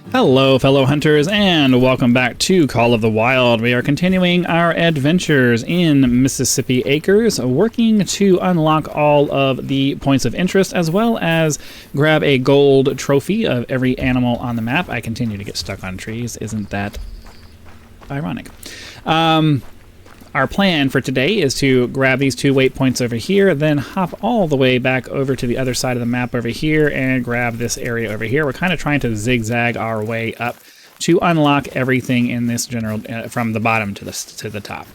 Hello, fellow hunters, and welcome back to Call of the Wild. We are continuing our adventures in Mississippi Acres, working to unlock all of the points of interest, as well as grab a gold trophy of every animal on the map. I continue to get stuck on trees. Isn't that ironic? Our plan for today is to grab these 2 waypoints over here, then hop all the way back over to the other side of the map over here and grab this area over here. We're kind of trying to zigzag our way up to unlock everything in this general, from the bottom to the top.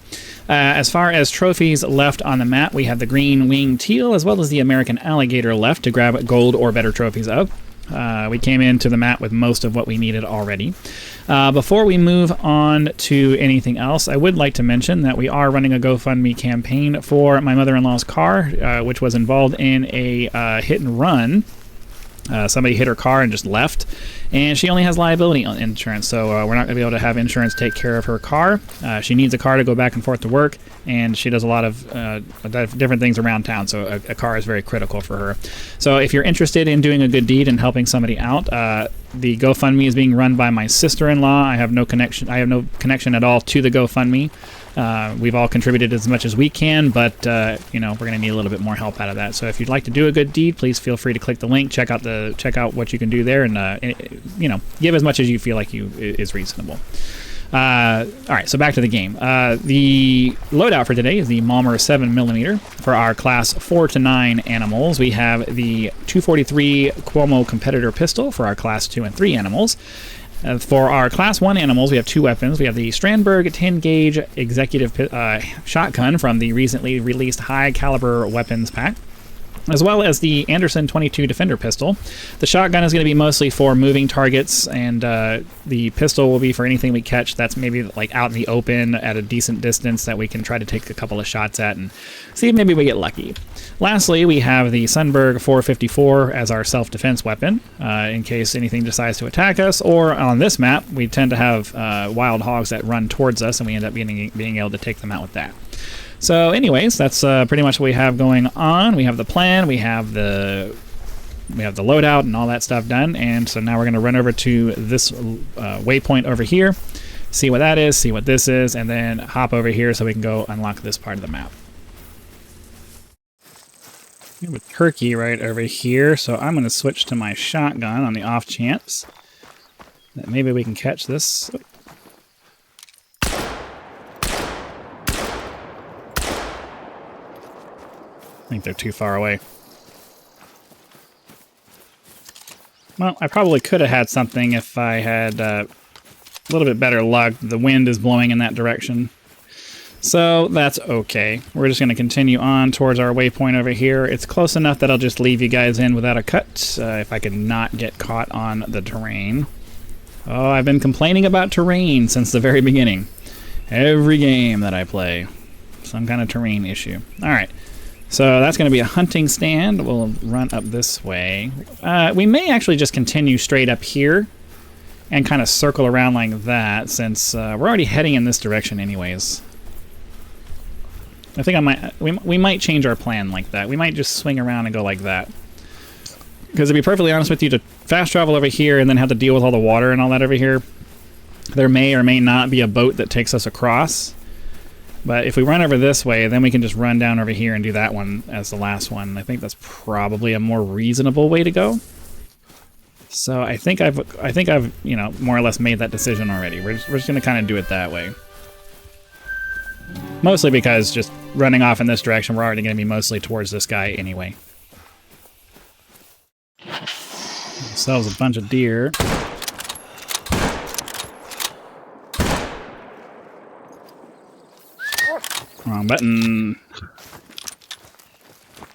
As far as trophies left on the map, we have the green winged teal as well as the American alligator left to grab gold or better trophies of. We came into the map with most of what we needed already. Before we move on to anything else, I would like to mention that we are running a GoFundMe campaign for my mother-in-law's car, which was involved in a hit and run. Somebody hit her car and just left, and she only has liability insurance, so we're not going to be able to have insurance take care of her car. She needs a car to go back and forth to work, and she does a lot of different things around town, so a car is very critical for her. So if you're interested in doing a good deed and helping somebody out, the GoFundMe is being run by my sister-in-law. I have no connection at all to the GoFundMe. We've all contributed as much as we can, but you know, we're going to need a little bit more help out of that. So if you'd like to do a good deed, please feel free to click the link, check out what you can do there, and you know, give as much as you feel like is reasonable. All right, so back to the game. The loadout for today is the Malmer 7mm for our class 4 to 9 animals. We have the 243 Cuomo competitor pistol for our class 2 and 3 animals. For our Class 1 animals, we have 2 weapons. We have the Strandberg 10-gauge executive shotgun from the recently released high-caliber weapons pack, as well as the Anderson 22 Defender pistol. The shotgun is going to be mostly for moving targets, and the pistol will be for anything we catch that's maybe like out in the open at a decent distance that we can try to take a couple of shots at and see if maybe we get lucky. Lastly, we have the Sunberg 454 as our self-defense weapon in case anything decides to attack us, or on this map, we tend to have wild hogs that run towards us, and we end up being able to take them out with that. So anyways, that's pretty much what we have going on. We have the plan, we have the loadout and all that stuff done, and so now we're going to run over to this waypoint over here, see what that is, see what this is, and then hop over here so we can go unlock this part of the map. We have a turkey right over here, so I'm going to switch to my shotgun on the off chance that maybe we can catch this. I think they're too far away. Well, I probably could have had something if I had a little bit better luck. The wind is blowing in that direction. So that's okay. We're just going to continue on towards our waypoint over here. It's close enough that I'll just leave you guys in without a cut if I can not get caught on the terrain. Oh, I've been complaining about terrain since the very beginning. Every game that I play, some kind of terrain issue. All right. So that's going to be a hunting stand. We'll run up this way. We may actually just continue straight up here and kind of circle around like that, since we're already heading in this direction anyways. I think we might change our plan like that. We might just swing around and go like that. Because to be perfectly honest with you, to fast travel over here and then have to deal with all the water and all that over here, there may or may not be a boat that takes us across. But if we run over this way, then we can just run down over here and do that one as the last one. I think that's probably a more reasonable way to go. So I think I've you know, more or less made that decision already. We're just going to kind of do it that way. Mostly because just running off in this direction, we're already going to be mostly towards this guy anyway. Ourselves a bunch of deer. Wrong button.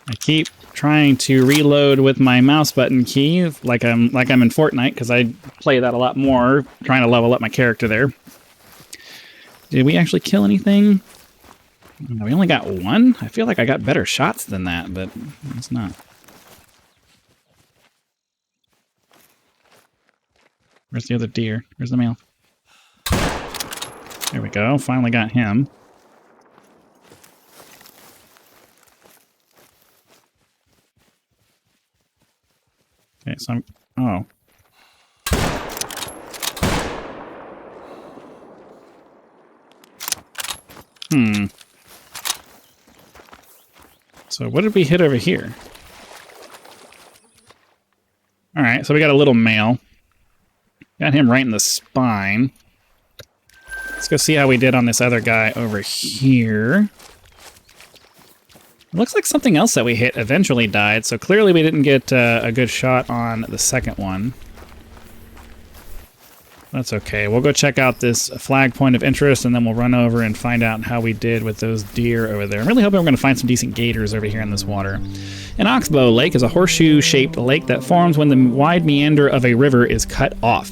I keep trying to reload with my mouse button key like I'm in Fortnite, because I play that a lot more, trying to level up my character there. Did we actually kill anything? We only got 1? I feel like I got better shots than that, but it's not. Where's the other deer? Where's the male? There we go. Finally got him. Okay, so I'm... Oh. So what did we hit over here? All right, so we got a little male. Got him right in the spine. Let's go see how we did on this other guy over here. It looks like something else that we hit eventually died, so clearly we didn't get a good shot on the second one. That's okay. We'll go check out this flag point of interest, and then we'll run over and find out how we did with those deer over there. I'm really hoping we're going to find some decent gators over here in this water. An oxbow lake is a horseshoe-shaped lake that forms when the wide meander of a river is cut off.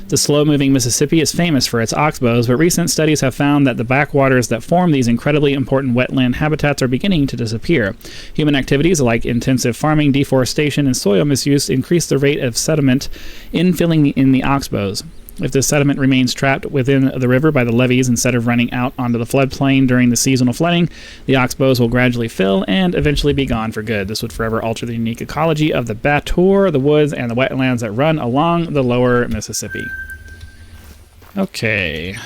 The slow-moving Mississippi is famous for its oxbows, but recent studies have found that the backwaters that form these incredibly important wetland habitats are beginning to disappear. Human activities like intensive farming, deforestation, and soil misuse increase the rate of sediment infilling in the oxbows. If the sediment remains trapped within the river by the levees instead of running out onto the floodplain during the seasonal flooding, the oxbows will gradually fill and eventually be gone for good. This would forever alter the unique ecology of the Bator, the woods, and the wetlands that run along the lower Mississippi. Okay.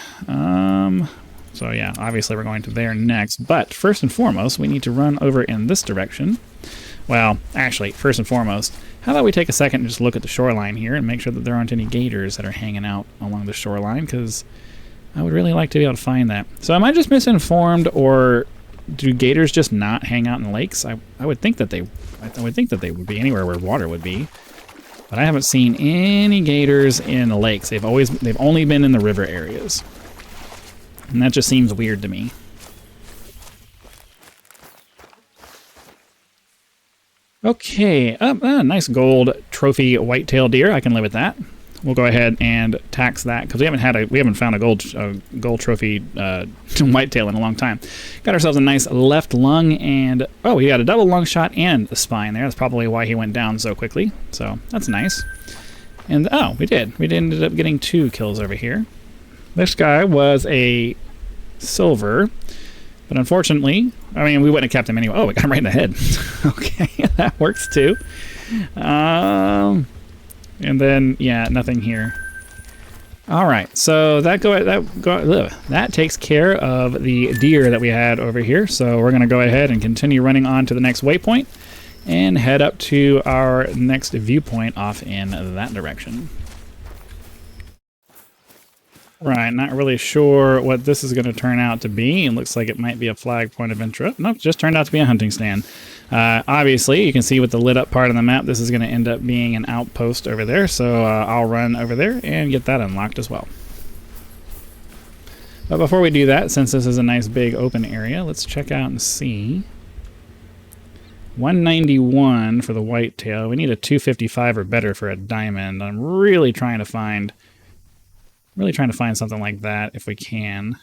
So yeah, obviously we're going to there next, but first and foremost, we need to run over in this direction. Well, actually, first and foremost, how about we take a second and just look at the shoreline here and make sure that there aren't any gators that are hanging out along the shoreline, because I would really like to be able to find that. So am I just misinformed, or do gators just not hang out in lakes? I would think that they would be anywhere where water would be, but I haven't seen any gators in the lakes. They've only been in the river areas, and that just seems weird to me. Okay, nice gold trophy whitetail deer. I can live with that. We'll go ahead and tax that because we haven't found a gold trophy whitetail in a long time. Got ourselves a nice left lung, and oh, we got a double lung shot and a spine there. That's probably why he went down so quickly. So that's nice. And oh, we ended up getting 2 kills over here. This guy was a silver. But unfortunately, I mean, we wouldn't have kept him anyway. Oh, we got him right in the head. Okay, that works too. And then, yeah, nothing here. All right, so that takes care of the deer that we had over here. So we're going to go ahead and continue running on to the next waypoint and head up to our next viewpoint off in that direction. Right, not really sure what this is going to turn out to be. It looks like it might be a flag point of interest. Nope, just turned out to be a hunting stand. Obviously, you can see with the lit up part of the map, this is going to end up being an outpost over there. So I'll run over there and get that unlocked as well. But before we do that, since this is a nice big open area, let's check out and see. 191 for the whitetail. We need a 255 or better for a diamond. I'm really trying to find something like that if we can.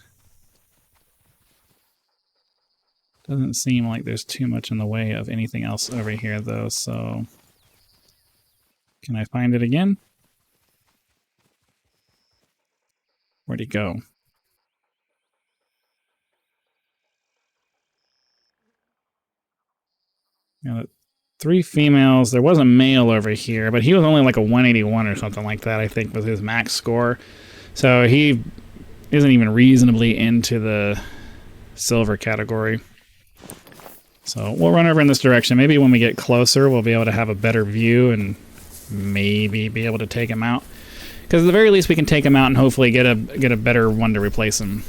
Doesn't seem like there's too much in the way of anything else over here though, so can I find it again? Where'd he go? Got 3 females. There was a male over here, but he was only like a 181 or something like that, I think, was his max score. So he isn't even reasonably into the silver category. So we'll run over in this direction. Maybe when we get closer, we'll be able to have a better view and maybe be able to take him out. Because at the very least, we can take him out and hopefully get a better one to replace him.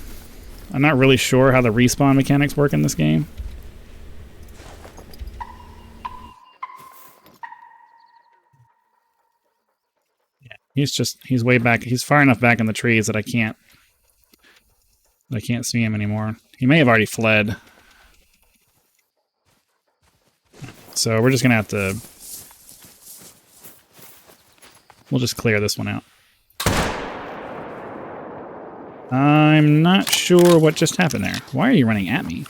I'm not really sure how the respawn mechanics work in this game. He's way back. He's far enough back in the trees that I can't see him anymore. He may have already fled. So we're just gonna have to, we'll just clear this one out. I'm not sure what just happened there. Why are you running at me?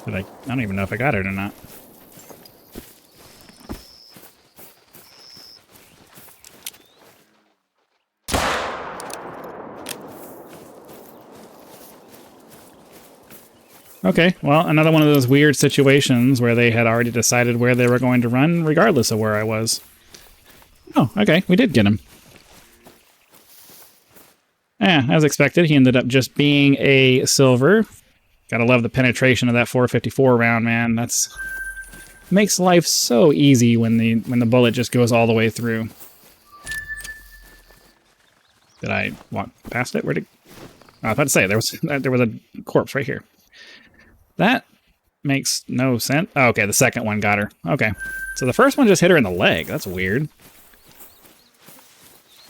I don't even know if I got it or not. Okay, well, another one of those weird situations where they had already decided where they were going to run, regardless of where I was. Oh, okay, we did get him. Yeah, as expected, he ended up just being a silver. Gotta love the penetration of that 454 round, man. That's makes life so easy when the bullet just goes all the way through. Did I walk past it? Where did? I was about to say there was a corpse right here. That makes no sense. Oh, okay, the second one got her. Okay, so the first one just hit her in the leg. That's weird.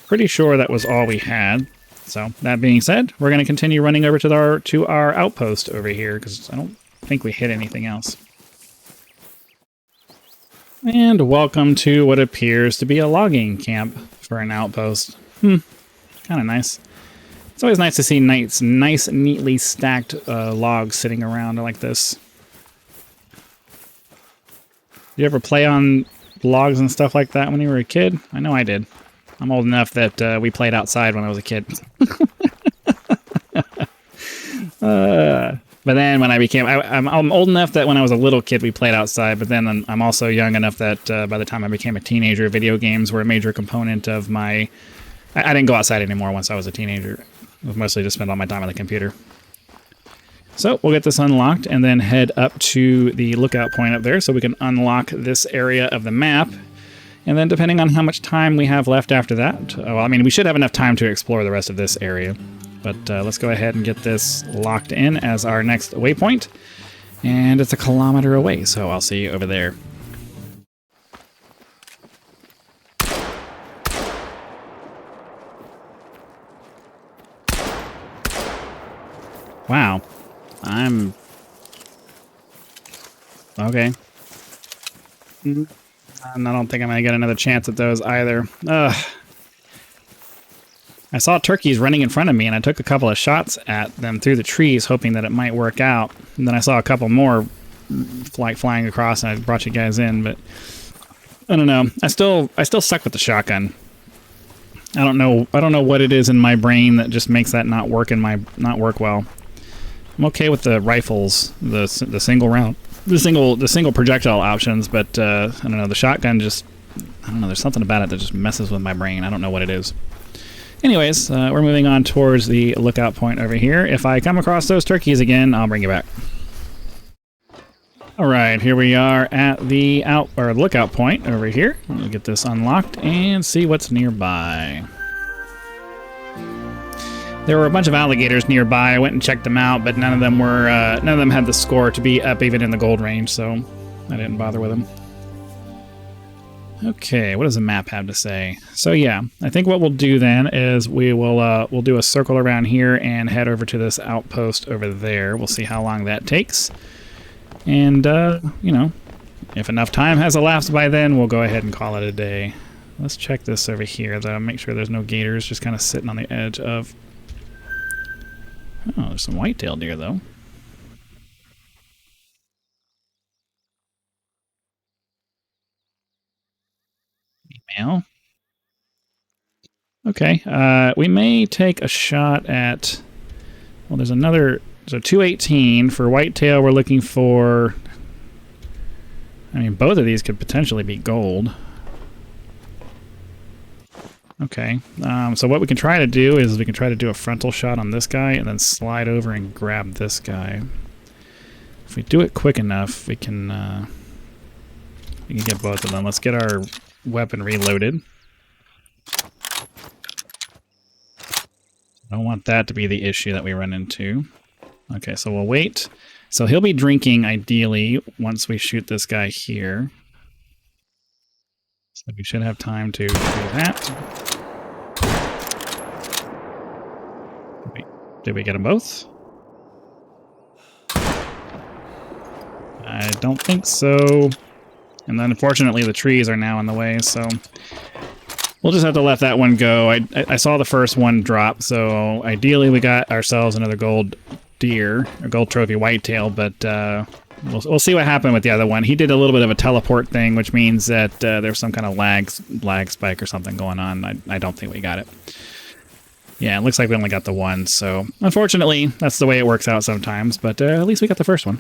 Pretty sure that was all we had. So that being said, we're going to continue running over to our outpost over here because I don't think we hit anything else. And welcome to what appears to be a logging camp for an outpost. Kind of nice. It's always nice to see nice, neatly stacked logs sitting around like this. Did you ever play on logs and stuff like that when you were a kid? I know I did. I'm old enough that we played outside when I was a kid. But then when I became... I'm old enough that when I was a little kid we played outside, but then I'm also young enough that by the time I became a teenager, video games were a major component of my... I didn't go outside anymore once I was a teenager. I was mostly just spend all my time on the computer. So we'll get this unlocked and then head up to the lookout point up there so we can unlock this area of the map. And then depending on how much time we have left after that, well, I mean, we should have enough time to explore the rest of this area. But let's go ahead and get this locked in as our next waypoint. And it's 1 kilometer away, so I'll see you over there. Wow. Okay. And I don't think I'm going to get another chance at those either. Ugh. I saw turkeys running in front of me, and I took a couple of shots at them through the trees, hoping that it might work out. And then I saw a couple more flying across, and I brought you guys in, but I don't know. I still suck with the shotgun. I don't know what it is in my brain that just makes that not work well. I'm okay with the rifles, the single round, the single projectile options, but I don't know, the shotgun just, I don't know, there's something about it that just messes with my brain. I don't know what it is. Anyways, we're moving on towards the lookout point over here. If I come across those turkeys again, I'll bring you back. All right, here we are at the lookout point over here. We'll get this unlocked and see what's nearby. There were a bunch of alligators nearby. I went and checked them out, but none of them had the score to be up even in the gold range, so I didn't bother with them. Okay, what does the map have to say? So yeah, I think what we'll do then is we'll do a circle around here and head over to this outpost over there. We'll see how long that takes. And, you know, if enough time has elapsed by then, we'll go ahead and call it a day. Let's check this over here, though. Make sure there's no gators just kind of sitting on the edge of... Oh, there's some whitetail deer, though. Email. Okay, we may take a shot at... Well, there's another... So 218 for whitetail. We're looking for... I mean, both of these could potentially be gold. Okay, so what we can try to do is we can try to do a frontal shot on this guy and then slide over and grab this guy. If we do it quick enough, we can get both of them. Let's get our weapon reloaded. I don't want that to be the issue that we run into. Okay, so we'll wait. So he'll be drinking, ideally, once we shoot this guy here. So we should have time to do that. Did we get them both? I don't think so. And then unfortunately the trees are now in the way, so we'll just have to let that one go. I saw the first one drop, so ideally we got ourselves another gold deer, a gold trophy whitetail, but we'll see what happened with the other one. He did a little bit of a teleport thing, which means that there's some kind of lag spike or something going on. I don't think we got it. Yeah, it looks like we only got the one, so unfortunately, that's the way it works out sometimes, but at least we got the first one.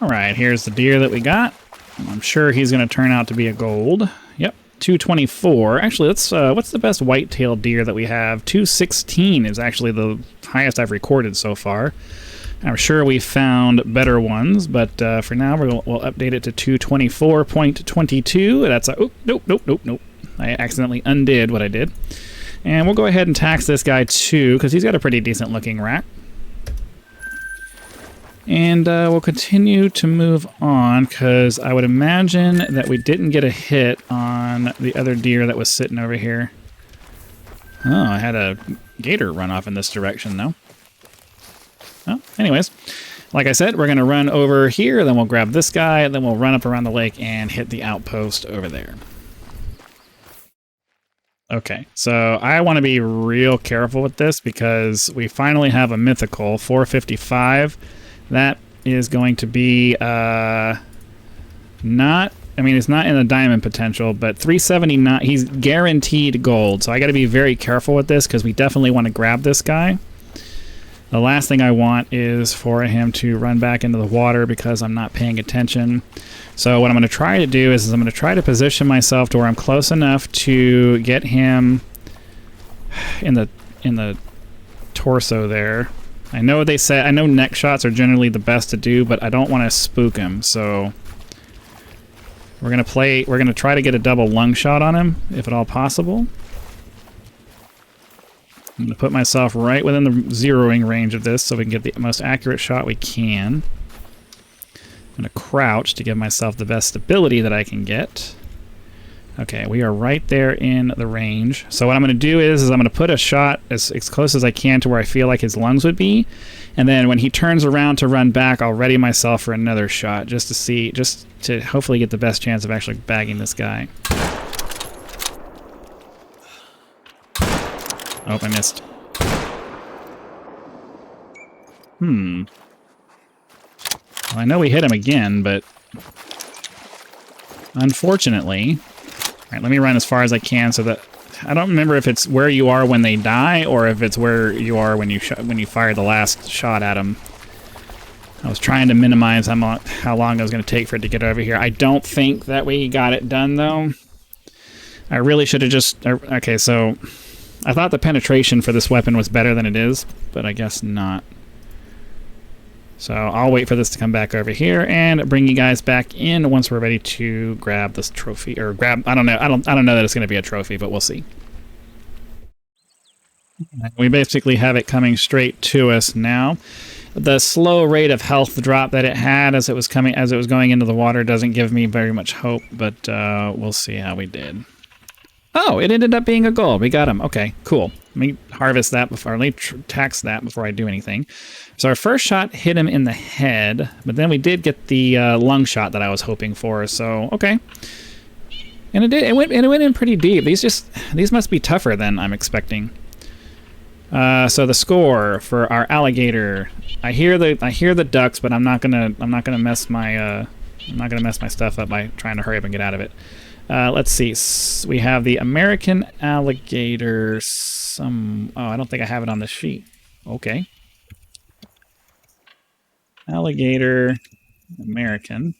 All right, here's the deer that we got. I'm sure he's going to turn out to be a gold. Yep, 224. Actually, let's what's the best whitetail deer that we have? 216 is actually the highest I've recorded so far. I'm sure we found better ones, but for now we'll update it to 224.22. That's a... Oh, nope. I accidentally undid what I did. And we'll go ahead and tax this guy too, because he's got a pretty decent looking rack. And we'll continue to move on, because I would imagine that we didn't get a hit on the other deer that was sitting over here. Oh, I had a gator run off in this direction, though. Well, anyways, like I said, we're going to run over here, then we'll grab this guy, and then we'll run up around the lake and hit the outpost over there. Okay, so I want to be real careful with this because we finally have a mythical 455. That is going to be not, I mean, it's not in the diamond potential, but 379, he's guaranteed gold. So I got to be very careful with this because we definitely want to grab this guy. The last thing I want is for him to run back into the water because I'm not paying attention. So what I'm going to try to do is I'm going to try to position myself to where I'm close enough to get him in the torso there. I know they say, I know neck shots are generally the best to do, but I don't want to spook him. So we're going to try to get a double lung shot on him if at all possible. I'm going to put myself right within the zeroing range of this so we can get the most accurate shot we can. I'm going to crouch to give myself the best stability that I can get. Okay, we are right there in the range. So what I'm going to do is I'm going to put a shot as close as I can to where I feel like his lungs would be. And then when he turns around to run back, I'll ready myself for another shot just to hopefully get the best chance of actually bagging this guy. Oh, I missed. Well, I know we hit him again, but unfortunately... All right, let me run as far as I can so that... I don't remember if it's where you are when they die or if it's where you are when you fired the last shot at them. I was trying to minimize how long it was going to take for it to get over here. I don't think that we got it done, though. I really should have just... Okay, so... I thought the penetration for this weapon was better than it is, but I guess not. So I'll wait for this to come back over here and bring you guys back in once we're ready to grab this trophy, or grab, I don't know that it's going to be a trophy, but we'll see. We basically have it coming straight to us now. The slow rate of health drop that it had as it was going into the water doesn't give me very much hope, but we'll see how we did. Oh, it ended up being a gold. We got him. Okay, cool. Let me harvest that before, let me tax that before I do anything. So our first shot hit him in the head, but then we did get the lung shot that I was hoping for. So okay, and it did. It went in pretty deep. These must be tougher than I'm expecting. So the score for our alligator. I hear the ducks, but I'm not gonna mess my stuff up by trying to hurry up and get out of it. Let's see. We have the American alligator. Oh, I don't think I have it on the sheet. Okay. Alligator American.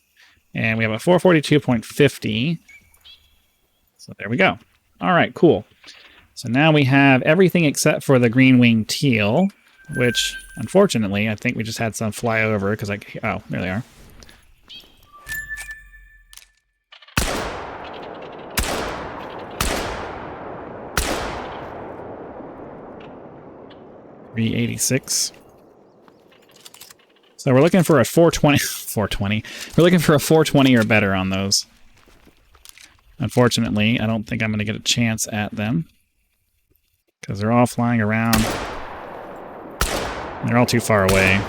And we have a 442.50. So there we go. All right, cool. So now we have everything except for the green-winged teal, which, unfortunately, I think we just had some fly over because oh, there they are. $386. So we're looking for a 420. We're looking for a 420 or better on those. Unfortunately, I don't think I'm going to get a chance at them because they're all flying around. They're all too far away.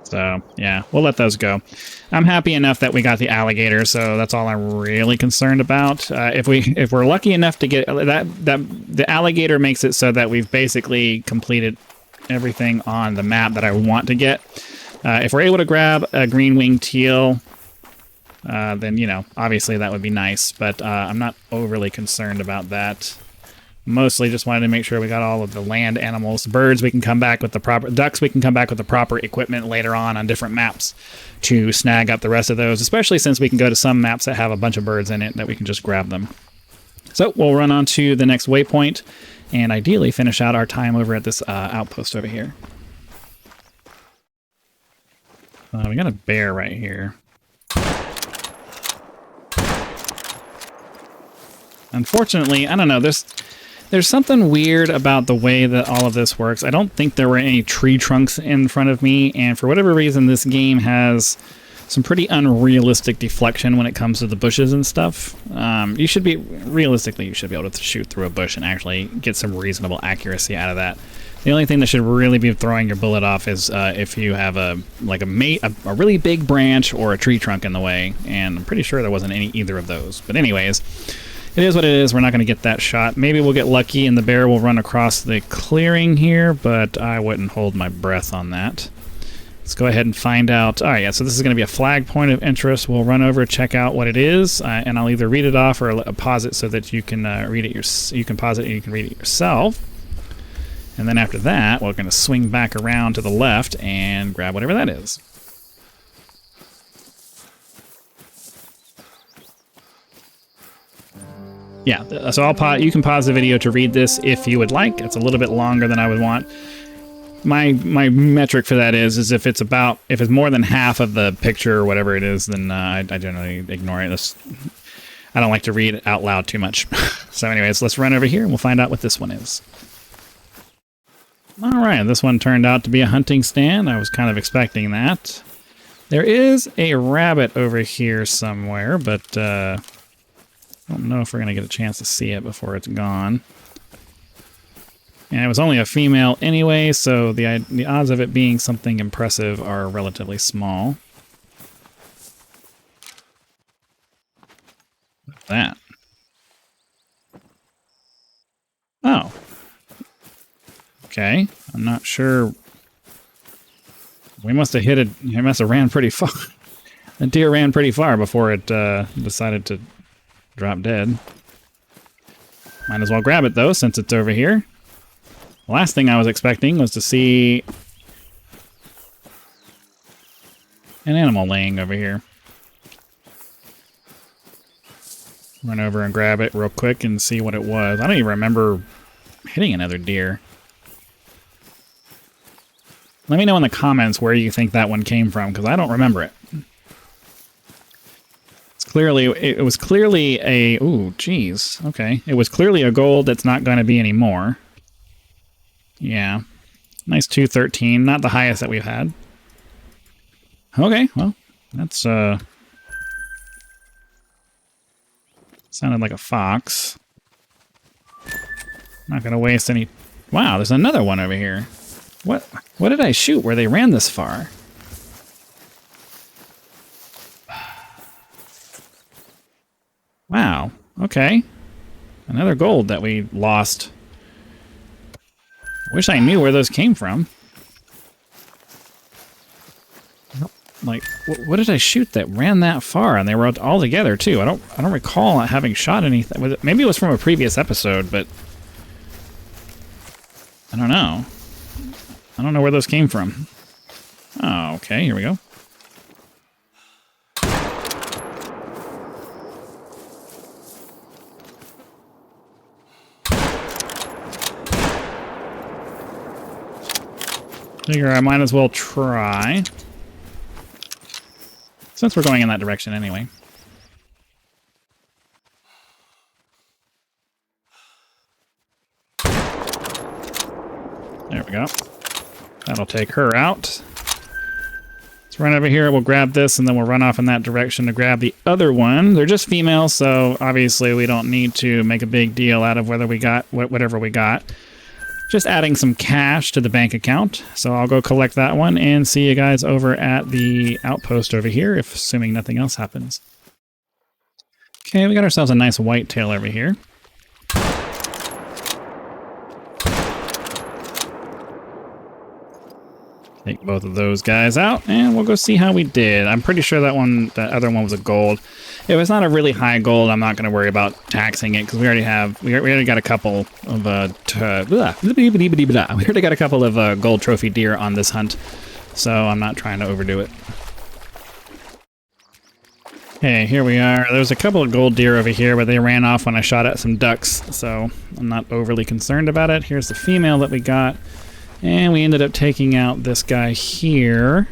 So yeah, we'll let those go. I'm happy enough that we got the alligator, so that's all I'm really concerned about. If we're lucky enough to get the alligator makes it so that we've basically completed everything on the map that I want to get. If we're able to grab a green-winged teal, then, you know, obviously that would be nice, but I'm not overly concerned about that. Mostly just wanted to make sure we got all of the land animals. Birds, we can come back with the proper... Ducks, we can come back with the proper equipment later on different maps to snag up the rest of those, especially since we can go to some maps that have a bunch of birds in it that we can just grab them. So we'll run on to the next waypoint and ideally finish out our time over at this outpost over here. We got a bear right here. Unfortunately, I don't know, there's something weird about the way that all of this works. I don't think there were any tree trunks in front of me, and for whatever reason, this game has some pretty unrealistic deflection when it comes to the bushes and stuff. Realistically, you should be able to shoot through a bush and actually get some reasonable accuracy out of that. The only thing that should really be throwing your bullet off is if you have a really big branch or a tree trunk in the way, and I'm pretty sure there wasn't either of those. But anyways, it is what it is. We're not going to get that shot. Maybe we'll get lucky and the bear will run across the clearing here, but I wouldn't hold my breath on that. Let's go ahead and find out. All right, yeah, so this is going to be a flag point of interest. We'll run over, check out what it is, and I'll either read it off or pause it so that you can read it. You can pause it and you can read it yourself. And then after that, we're going to swing back around to the left and grab whatever that is. Yeah, so you can pause the video to read this if you would like. It's a little bit longer than I would want. My metric for that is if it's more than half of the picture or whatever it is, then I generally ignore it. I don't like to read it out loud too much. So anyways, let's run over here and we'll find out what this one is. All right, this one turned out to be a hunting stand. I was kind of expecting that. There is a rabbit over here somewhere, but I don't know if we're going to get a chance to see it before it's gone. And it was only a female anyway, so the odds of it being something impressive are relatively small. What's that? Oh. Okay, I'm not sure. We must have hit it. It must have ran pretty far. The deer ran pretty far before it decided to drop dead. Might as well grab it though, since it's over here. The last thing I was expecting was to see an animal laying over here. Run over and grab it real quick and see what it was. I don't even remember hitting another deer. Let me know in the comments where you think that one came from, because I don't remember it. It was clearly a... Ooh, geez. Okay. It was clearly a gold that's not going to be anymore. Yeah. Nice 213. Not the highest that we've had. Okay, well, that's, sounded like a fox. Not going to waste any... Wow, there's another one over here. What did I shoot where they ran this far? Wow, okay. Another gold that we lost. Wish I knew where those came from. Like, what did I shoot that ran that far? And they were all together too. I don't recall having shot anything. Maybe it was from a previous episode, but I don't know. I don't know where those came from. Oh, okay, here we go. Figure I might as well try. Since we're going in that direction anyway. There we go. That'll take her out. Let's run over here, we'll grab this, and then we'll run off in that direction to grab the other one. They're just females, so obviously we don't need to make a big deal out of whether we got whatever we got. Just adding some cash to the bank account. So I'll go collect that one and see you guys over at the outpost over here, if assuming nothing else happens. Okay, we got ourselves a nice whitetail over here. Take both of those guys out, and we'll go see how we did. I'm pretty sure that other one was a gold. If it's not a really high gold, I'm not going to worry about taxing it because we already got a couple of gold trophy deer on this hunt, so I'm not trying to overdo it. Okay, here we are. There was a couple of gold deer over here, but they ran off when I shot at some ducks, so I'm not overly concerned about it. Here's the female that we got. And we ended up taking out this guy here.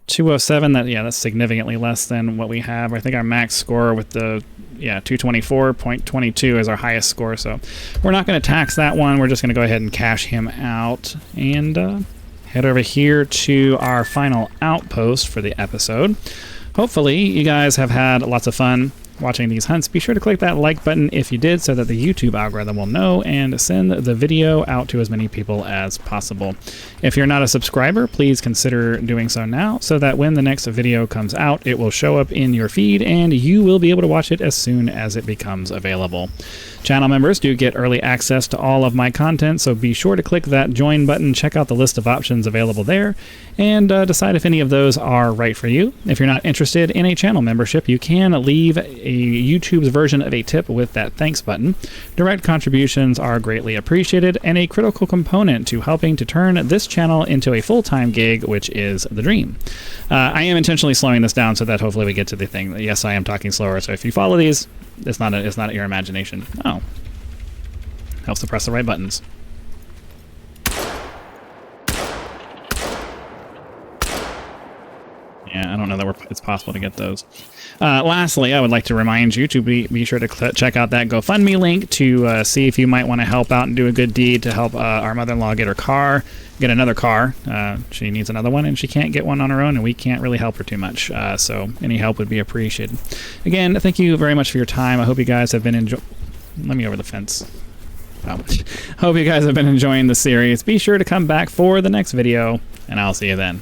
207, that's significantly less than what we have. I think our max score with the, 224.22 is our highest score. So we're not going to tax that one. We're just going to go ahead and cash him out and head over here to our final outpost for the episode. Hopefully you guys have had lots of fun watching these hunts. Be sure to click that like button if you did so that the YouTube algorithm will know and send the video out to as many people as possible. If you're not a subscriber, please consider doing so now so that when the next video comes out, it will show up in your feed and you will be able to watch it as soon as it becomes available. Channel members do get early access to all of my content, so be sure to click that join button, check out the list of options available there, and decide if any of those are right for you. If you're not interested in a channel membership, you can leave YouTube's version of a tip with that thanks button. Direct contributions are greatly appreciated and a critical component to helping to turn this channel into a full-time gig, which is the dream. I am intentionally slowing this down so that hopefully we get to the thing. Yes, I am talking slower, so if you follow these, it's not your imagination. Oh. Helps to press the right buttons. Yeah, I don't know that it's possible to get those. Lastly, I would like to remind you to be sure to check out that GoFundMe link to see if you might want to help out and do a good deed to help our mother-in-law get another car. She needs another one, and she can't get one on her own, and we can't really help her too much. So any help would be appreciated. Again, thank you very much for your time. I hope you guys have been enjoying... Let me over the fence. Oh. Hope you guys have been enjoying the series. Be sure to come back for the next video, and I'll see you then.